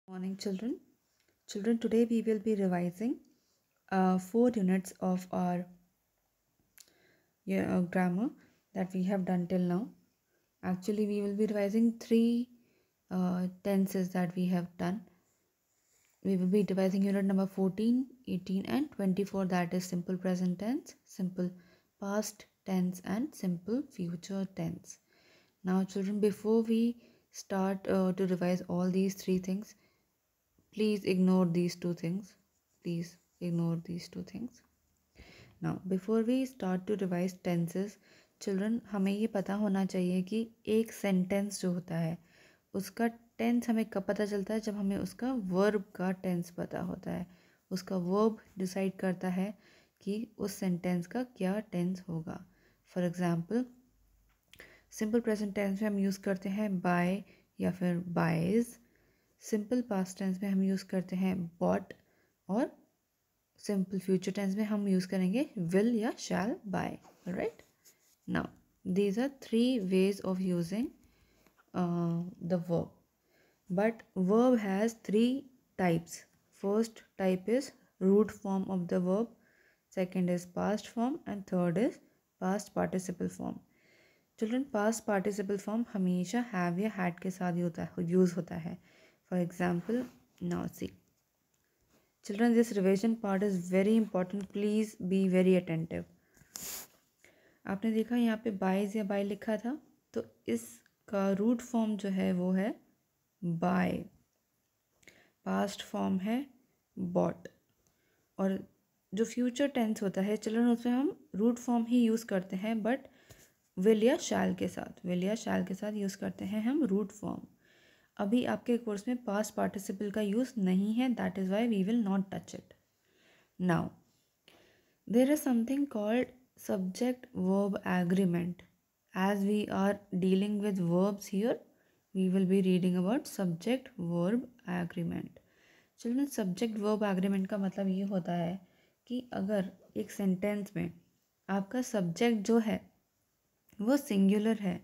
Morning, children. Children, today we will be revising 4 units of our grammar that we have done till now. Actually, we will be revising three tenses that we have done. We will be revising unit number 14, 18 and 24, that is simple present tense, simple past tense and simple future tense. Now, children, before we start to revise all these three things, please ignore these two things. Please ignore these two things. Now, before we start to revise tenses, children, हमें ये पता होना चाहिए कि एक sentence जो होता है उसका टेंस हमें कब पता चलता है, जब हमें उसका वर्ब का टेंस पता होता है. उसका वर्ब डिसाइड करता है कि उस सेंटेंस का क्या टेंस होगा. For example, simple present tense में हम यूज़ करते हैं बाय या फिर बायज. सिंपल पास्ट टेंस में हम यूज़ करते हैं बॉट और सिंपल फ्यूचर टेंस में हम यूज़ करेंगे विल या shall by. Right. Now these are three ways of using the verb, but verb has three types. First type is root form of the verb, second is past form and third is past participle form. Children, past participle form हमेशा have या had के साथ use होता है. For example, now see. Children, this revision part is very important. Please be very attentive. आपने देखा यहाँ पे बाइज या बाय लिखा था, तो इसका रूट फॉर्म जो है वो है बाय, पास्ट फॉर्म है बॉट, और जो फ्यूचर टेंस होता है चिल्ड्रन उसमें हम रूट फॉर्म ही यूज़ करते हैं, बट विल या शैल के साथ यूज़ करते हैं हम रूट फॉर्म. अभी आपके कोर्स में पास्ट पार्टिसिपल का यूज़ नहीं है, that is why we will not touch it. Now there is something called subject verb agreement. As we are dealing with verbs here, we will be reading about subject verb agreement. Children, subject verb agreement का मतलब ये होता है कि अगर एक sentence में आपका सब्जेक्ट जो है वो सिंगुलर है,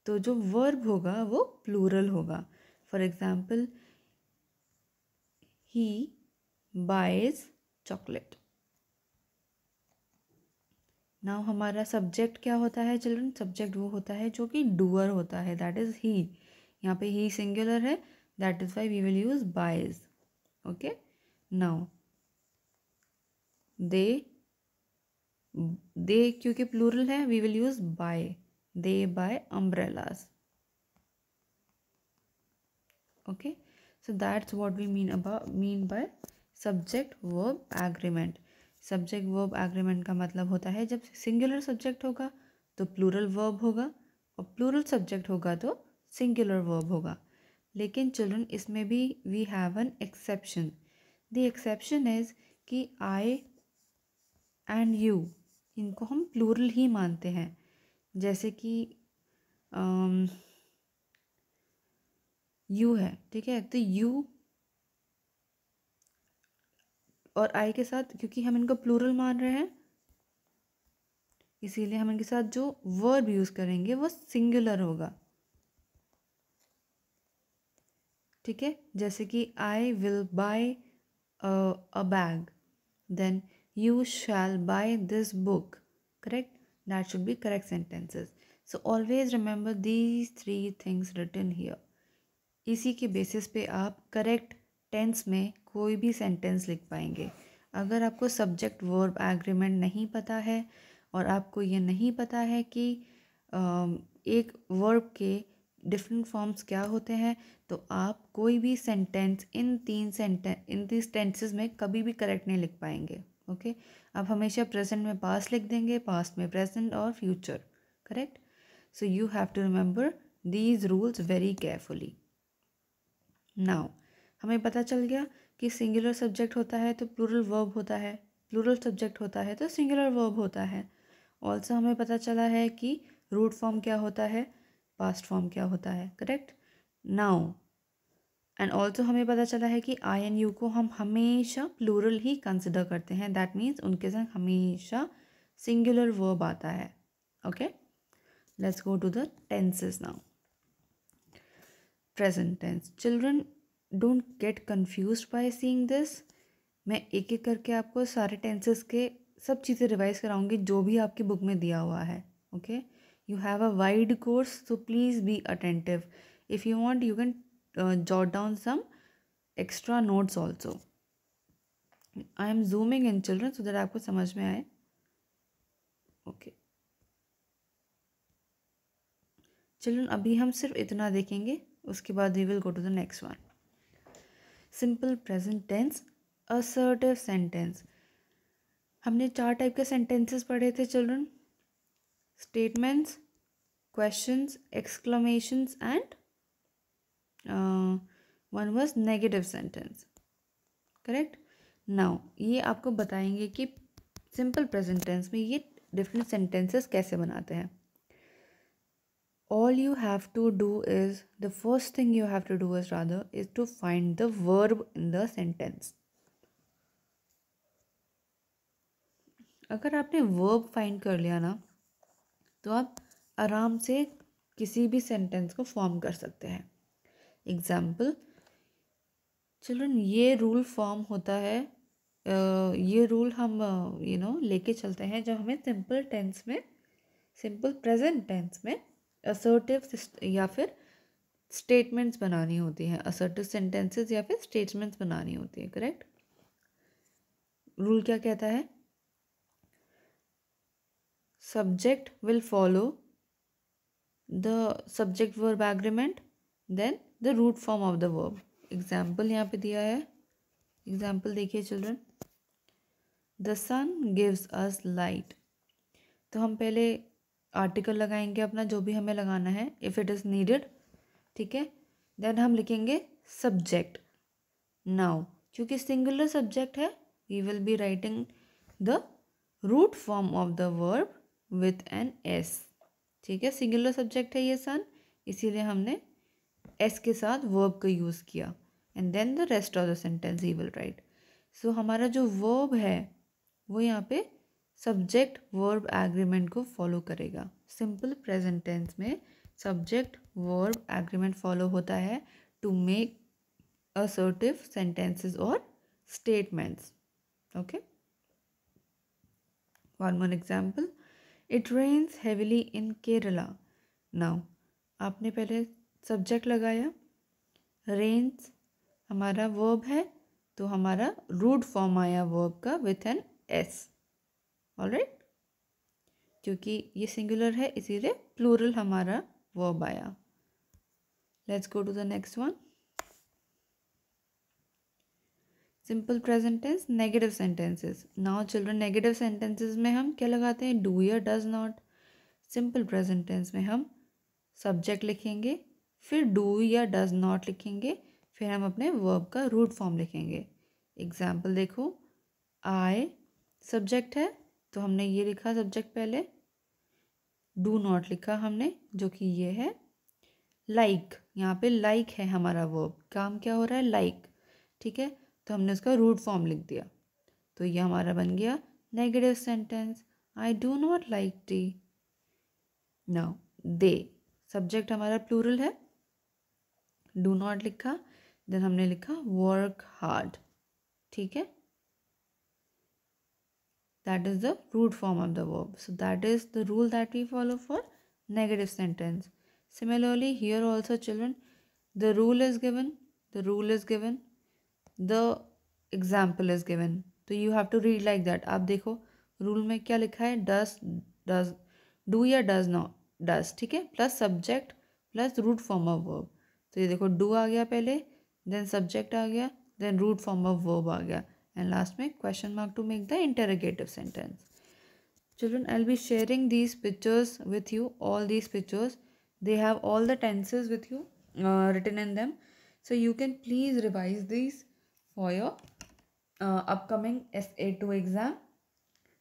तो जो वर्ब होगा वो प्लूरल होगा. For example, he buys chocolate. Now हमारा सब्जेक्ट क्या होता है चिल्ड्रन? सब्जेक्ट वो होता है जो कि डूअर होता है, दैट इज ही. यहाँ पे ही सिंगुलर है, that is why we will use buys. Okay. Now they क्योंकि प्लूरल है, we will use buy. They buy umbrellas. Okay, so that's what we mean by subject verb agreement. Subject verb agreement का मतलब होता है जब singular subject होगा तो plural verb होगा, और प्लूरल सब्जेक्ट होगा तो सिंगुलर वर्ब होगा. लेकिन चिल्ड्रन, इसमें भी we have an exception. The exception is कि आई एंड यू, इनको हम प्लूरल ही मानते हैं. जैसे कि यू है, ठीक है, तो यू और आई के साथ, क्योंकि हम इनको प्लूरल मान रहे हैं, इसीलिए हम इनके साथ जो वर्ब यूज करेंगे वो सिंगुलर होगा. ठीक है. जैसे कि I will buy a bag, then you shall buy this book. Correct. That should be correct sentences. So always remember these three things written here. इसी के बेसिस पे आप करेक्ट टेंस में कोई भी सेंटेंस लिख पाएंगे. अगर आपको सब्जेक्ट वर्ब एग्रीमेंट नहीं पता है और आपको ये नहीं पता है कि एक वर्ब के डिफरेंट फॉर्म्स क्या होते हैं, तो आप कोई भी सेंटेंस इन तीन टेंसेस में कभी भी करेक्ट नहीं लिख पाएंगे. ओके. आप हमेशा प्रेजेंट में पास्ट लिख देंगे, पास्ट में प्रेजेंट और future. Correct. So you have to remember these rules very carefully. Now हमें पता चल गया कि सिंगुलर सब्जेक्ट होता है तो प्लूरल वर्ब होता है, प्लूरल सब्जेक्ट होता है तो सिंगुलर वर्ब होता है. ऑल्सो हमें पता चला है कि रूट फॉर्म क्या होता है, पास्ट फॉर्म क्या होता है. करेक्ट. नाउ एंड ऑल्सो हमें पता चला है कि आई एंड यू को हम हमेशा प्लूरल ही कंसिडर करते हैं, दैट मीन्स उनके साथ हमेशा सिंगुलर वर्ब आता है. Okay. Let's go to the tenses now. Present tense. Children, don't get confused by seeing this. मैं एक एक करके आपको सारे टेंसेस के सब चीज़ें रिवाइज कराऊंगी जो भी आपकी बुक में दिया हुआ है। Okay, you have a wide course, so please be attentive. If you want you can jot down some extra notes also. I am zooming in children so that आपको समझ में आए। ओके चिल्ड्रन, अभी हम सिर्फ इतना देखेंगे, उसके बाद we will go to the next one. Simple present tense, assertive sentence. हमने 4 टाइप के सेंटेंसेस पढ़े थे children, statements, questions, exclamations and one was negative sentence, correct. Now ये आपको बताएंगे कि सिंपल प्रेजेंट टेंस में ये डिफरेंट सेंटेंसेस कैसे बनाते हैं। All you have to do is, the first thing you have to do is rather, is to find the verb in the sentence. अगर आपने वर्ब फाइंड कर लिया ना, तो आप आराम से किसी भी सेंटेंस को फॉर्म कर सकते हैं। एग्जाम्पल चिल्ड्रन, ये रूल फॉर्म होता है, ये रूल हम लेके चलते हैं जब हमें सिंपल टेंस में, सिंपल प्रेजेंट टेंस में असर्टिव या फिर स्टेटमेंट्स बनानी होती हैं, असर्टिव सेंटेंसेस या फिर स्टेटमेंट्स बनानी होती है, करेक्ट। रूल क्या कहता है? Subject will follow the subject verb agreement, then the root form of the verb. Example यहाँ पे दिया है, एग्जाम्पल देखिए children, the sun gives us light. तो हम पहले आर्टिकल लगाएंगे अपना, जो भी हमें लगाना है, इफ़ इट इज़ नीडेड, ठीक है। देन हम लिखेंगे सब्जेक्ट। नाउ क्योंकि सिंगुलर सब्जेक्ट है, we will be writing the root form of the verb with an S, ठीक है। सिंगुलर सब्जेक्ट है ये सन, इसीलिए हमने एस के साथ वर्ब का यूज़ किया, and then the rest of the sentence he will write. So हमारा जो वर्ब है वो यहाँ पे सब्जेक्ट वर्ब एग्रीमेंट को फॉलो करेगा। सिंपल प्रेजेंट टेंस में सब्जेक्ट वर्ब एग्रीमेंट फॉलो होता है to make assertive sentences or statements. Okay, one more example, it rains heavily in Kerala. Now आपने पहले सब्जेक्ट लगाया, रेन्स हमारा वर्ब है, तो हमारा रूट फॉर्म आया वर्ब का विथ एन एस, ऑलराइट। क्योंकि ये सिंगुलर है इसीलिए प्लूरल हमारा वर्ब आया। Let's go to the next one, simple present tense, negative sentences. Now children, negative sentences में हम क्या लगाते हैं? डू या does not. Simple present tense में हम सब्जेक्ट लिखेंगे, फिर डू या डज नॉट लिखेंगे, फिर हम अपने वर्ब का रूट फॉर्म लिखेंगे। एग्जाम्पल देखो, आई सब्जेक्ट है तो हमने ये लिखा सब्जेक्ट पहले, डू नॉट लिखा हमने जो कि ये है, लाइक यहाँ पे लाइक है हमारा वर्ब, काम क्या हो रहा है? लाइक, ठीक है। तो हमने उसका रूट फॉर्म लिख दिया, तो ये हमारा बन गया negative sentence, I do not like tea. Now they subject हमारा प्लूरल है, डू नॉट लिखा, देन हमने लिखा वर्क हार्ड, ठीक है। That is the root form of the verb, so that is the rule that we follow for negative sentence. Similarly here also children, the rule is given, the rule is given, the example is given, तो you have to read like that। आप देखो rule में क्या लिखा है, does do या does not, does, ठीक है, plus subject plus root form of verb. तो ये देखो डू आ गया पहले, देन सब्जेक्ट आ गया, then root form of verb आ गया, एंड लास्ट में question mark to make the interrogative sentence. Children, I'll be sharing these pictures with you, all these pictures. They have all the tenses with you written in them. So you can please revise these for your upcoming SA2 exam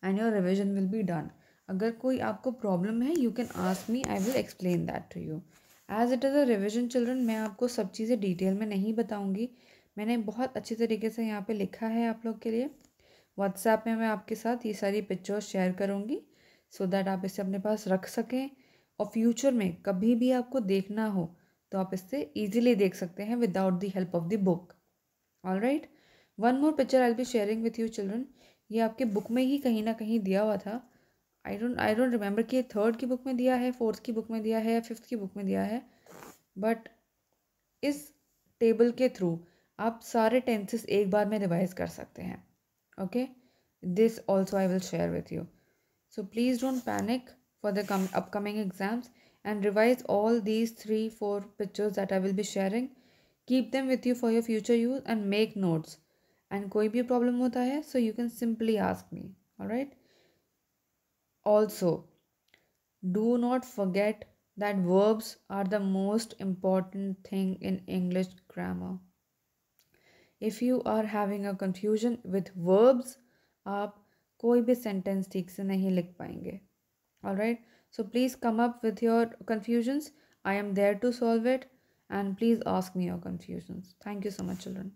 and your revision will be done. अगर कोई आपको problem है, you can ask me, I will explain that to you. As it is a revision children, मैं आपको सब चीज़ें detail में नहीं बताऊँगी, मैंने बहुत अच्छी तरीके से यहाँ पे लिखा है आप लोग के लिए। व्हाट्सएप में मैं आपके साथ ये सारी पिक्चर्स शेयर करूँगी सो दैट आप इसे अपने पास रख सकें, और फ्यूचर में कभी भी आपको देखना हो तो आप इससे ईजिली देख सकते हैं without the help of the book. Alright, one more picture I will be sharing with you children. ये आपके बुक में ही कहीं ना कहीं दिया हुआ था. आई डोंट रिमेंबर कि ये 3rd की बुक में दिया है, 4th की बुक में दिया है या 5th की बुक में दिया है. बट इस टेबल के थ्रू आप सारे टेंसेस एक बार में रिवाइज कर सकते हैं. Okay, this also I will share with you. So please don't panic for the upcoming exams and revise all these 3-4 pictures that I will be sharing. Keep them with you for your future use and make notes. And कोई भी problem होता है so you can simply ask me. Alright. Also, do not forget that verbs are the most important thing in English grammar. If you are having a confusion with verbs, आप कोई भी sentence ठीक से नहीं लिख पाएंगे. Alright, so please come up with your confusions. I am there to solve it, and please ask me your confusions. Thank you so much, children.